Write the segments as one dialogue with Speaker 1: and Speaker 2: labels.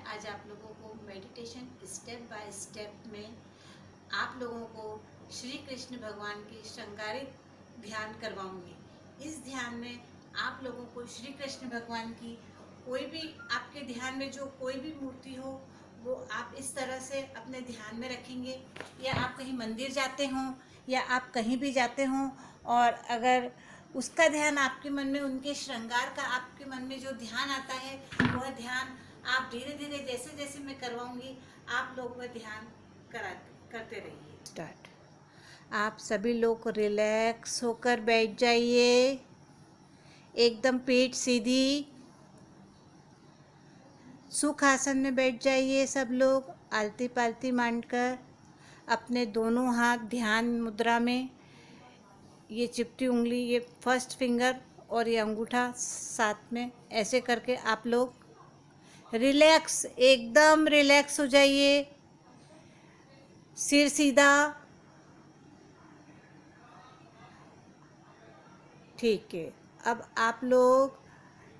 Speaker 1: आज आप लोगों को मेडिटेशन स्टेप बाय स्टेप में आप लोगों को श्री कृष्ण भगवान की श्रृंगारित ध्यान करवाऊंगी। इस ध्यान में आप लोगों को श्री कृष्ण भगवान की कोई भी आपके ध्यान में जो कोई भी मूर्ति हो वो आप इस तरह से अपने ध्यान में रखेंगे, या आप कहीं मंदिर जाते हों या आप कहीं भी जाते हों और अगर उसका ध्यान आपके मन में, उनके श्रृंगार का आपके मन में जो ध्यान आता है वह ध्यान आप धीरे धीरे जैसे जैसे मैं करवाऊंगी आप लोग वह ध्यान करते रहिए। स्टार्ट। आप सभी लोग रिलैक्स होकर बैठ जाइए, एकदम पीठ सीधी, सुख आसन में बैठ जाइए। सब लोग आलती पालती मांडकर अपने दोनों हाथ ध्यान मुद्रा में, ये चिपटी उंगली, ये फर्स्ट फिंगर और ये अंगूठा साथ में ऐसे करके आप लोग रिलैक्स, एकदम रिलैक्स हो जाइए। सिर सीधा, ठीक है। अब आप लोग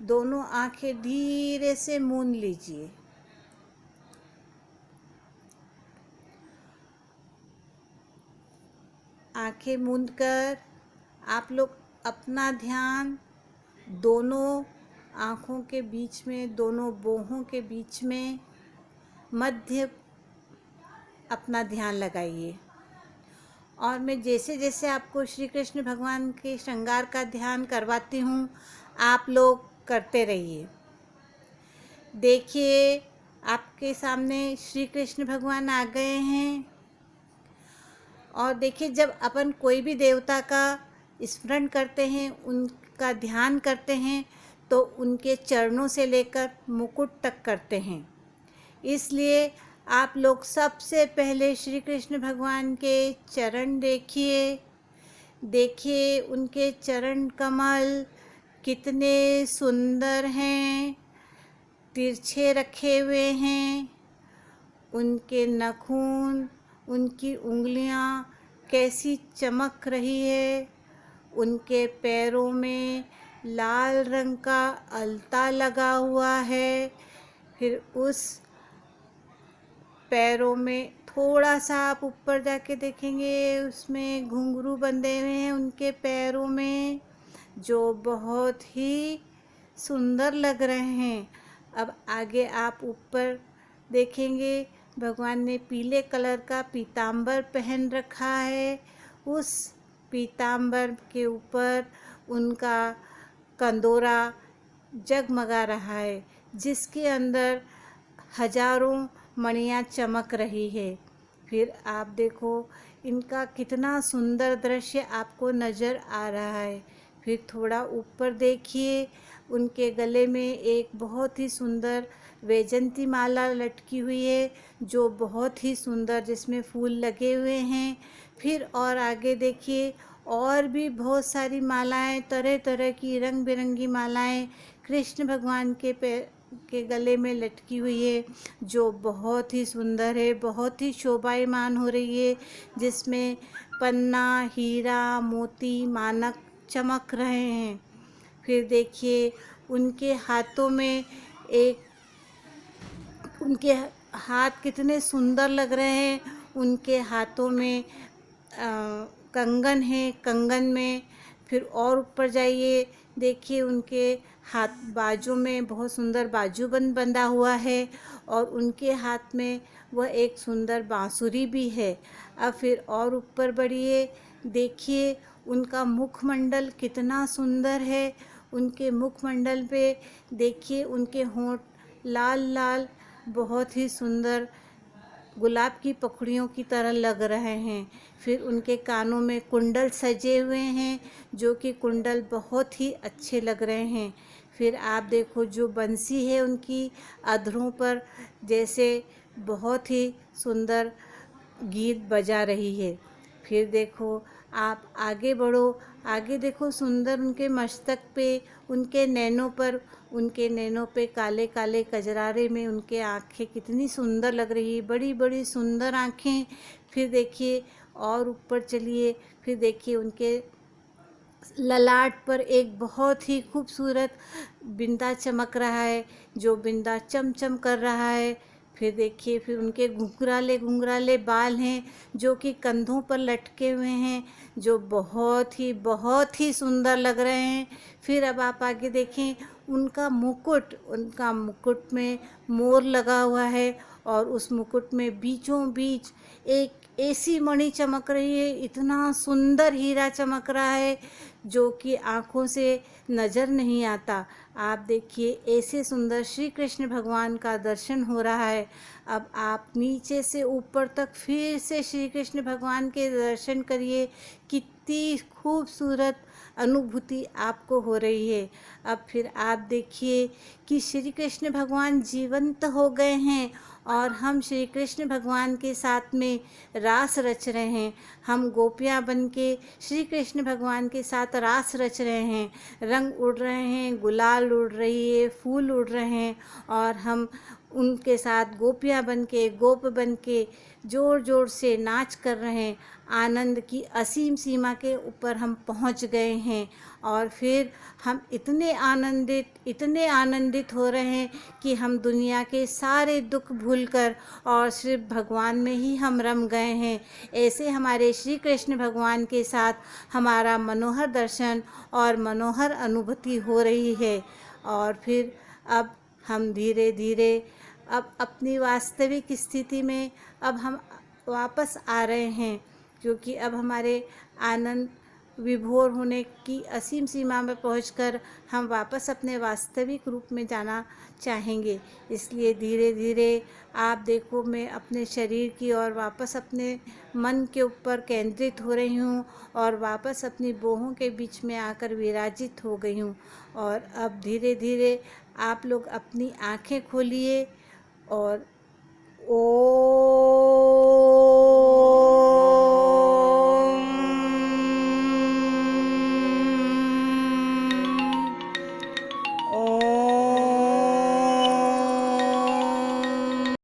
Speaker 1: दोनों आंखें धीरे से मूंद लीजिए। आंखें मूंद कर आप लोग अपना ध्यान दोनों आँखों के बीच में, दोनों बाहों के बीच में मध्य अपना ध्यान लगाइए। और मैं जैसे जैसे आपको श्री कृष्ण भगवान के श्रृंगार का ध्यान करवाती हूँ आप लोग करते रहिए। देखिए आपके सामने श्री कृष्ण भगवान आ गए हैं। और देखिए जब अपन कोई भी देवता का स्मरण करते हैं, उनका ध्यान करते हैं, तो उनके चरणों से लेकर मुकुट तक करते हैं। इसलिए आप लोग सबसे पहले श्री कृष्ण भगवान के चरण देखिए। देखिए उनके चरण कमल कितने सुंदर हैं, तिरछे रखे हुए हैं। उनके नाखून, उनकी उंगलियां कैसी चमक रही है। उनके पैरों में लाल रंग का अलता लगा हुआ है। फिर उस पैरों में थोड़ा सा आप ऊपर जाके देखेंगे, उसमें घुंघरू बंधे हुए हैं उनके पैरों में, जो बहुत ही सुंदर लग रहे हैं। अब आगे आप ऊपर देखेंगे, भगवान ने पीले कलर का पीताम्बर पहन रखा है। उस पीताम्बर के ऊपर उनका कंदोरा जगमगा रहा है, जिसके अंदर हजारों मणियाँ चमक रही है। फिर आप देखो इनका कितना सुंदर दृश्य आपको नज़र आ रहा है। फिर थोड़ा ऊपर देखिए, उनके गले में एक बहुत ही सुंदर वैजंती माला लटकी हुई है, जो बहुत ही सुंदर, जिसमें फूल लगे हुए हैं। फिर और आगे देखिए और भी बहुत सारी मालाएं, तरह तरह की रंग बिरंगी मालाएं कृष्ण भगवान के गले में लटकी हुई है, जो बहुत ही सुंदर है, बहुत ही शोभायमान हो रही है, जिसमें पन्ना, हीरा, मोती, मानक चमक रहे हैं। फिर देखिए उनके हाथों में उनके हाथ कितने सुंदर लग रहे हैं। उनके हाथों में कंगन है, कंगन में फिर और ऊपर जाइए, देखिए उनके हाथ बाजू में बहुत सुंदर बाजूबंद बंधा हुआ है, और उनके हाथ में वह एक सुंदर बांसुरी भी है। अब फिर और ऊपर बढ़िए, देखिए उनका मुखमंडल कितना सुंदर है। उनके मुखमंडल पे देखिए उनके होंठ लाल लाल, बहुत ही सुंदर गुलाब की पखड़ियों की तरह लग रहे हैं। फिर उनके कानों में कुंडल सजे हुए हैं, जो कि कुंडल बहुत ही अच्छे लग रहे हैं। फिर आप देखो जो बंसी है उनकी अधरों पर, जैसे बहुत ही सुंदर गीत बजा रही है। फिर देखो आप आगे बढ़ो, आगे देखो सुंदर उनके मस्तक पे, उनके नैनों पे काले काले कजरारे में उनके आँखें कितनी सुंदर लग रही है, बड़ी बड़ी सुंदर आँखें। फिर देखिए और ऊपर चलिए, फिर देखिए उनके ललाट पर एक बहुत ही खूबसूरत बिंदा चमक रहा है, जो बिंदा चमचम कर रहा है। फिर देखिए, फिर उनके घुंघराले घुंघराले बाल हैं जो कि कंधों पर लटके हुए हैं, जो बहुत ही सुंदर लग रहे हैं। फिर अब आप आगे देखें, उनका मुकुट में मोर लगा हुआ है और उस मुकुट में बीचों बीच एक ऐसी मणि चमक रही है, इतना सुंदर हीरा चमक रहा है जो कि आँखों से नज़र नहीं आता। आप देखिए, ऐसे सुंदर श्री कृष्ण भगवान का दर्शन हो रहा है। अब आप नीचे से ऊपर तक फिर से श्री कृष्ण भगवान के दर्शन करिए, कितनी खूबसूरत अनुभूति आपको हो रही है। अब फिर आप देखिए कि श्री कृष्ण भगवान जीवंत हो गए हैं और हम श्री कृष्ण भगवान के साथ में रास रच रहे हैं। हम गोपियाँ बन के श्री कृष्ण भगवान के साथ रास रच रहे हैं। रंग उड़ रहे हैं, गुलाल उड़ रही है, फूल उड़ रहे हैं और हम उनके साथ गोपियाँ बन के, गोप बन के ज़ोर ज़ोर से नाच कर रहे हैं। आनंद की असीम सीमा के ऊपर हम पहुंच गए हैं और फिर हम इतने आनंदित हो रहे हैं कि हम दुनिया के सारे दुख भूलकर और सिर्फ भगवान में ही हम रम गए हैं। ऐसे हमारे श्री कृष्ण भगवान के साथ हमारा मनोहर दर्शन और मनोहर अनुभूति हो रही है। और फिर अब हम धीरे धीरे अब अपनी वास्तविक स्थिति में अब हम वापस आ रहे हैं, क्योंकि अब हमारे आनंद विभोर होने की असीम सीमा में पहुंचकर हम वापस अपने वास्तविक रूप में जाना चाहेंगे। इसलिए धीरे धीरे आप देखो, मैं अपने शरीर की और वापस अपने मन के ऊपर केंद्रित हो रही हूँ और वापस अपनी बाहों के बीच में आकर विराजित हो गई हूँ। और अब धीरे धीरे आप लोग अपनी आँखें खोलिए और ओम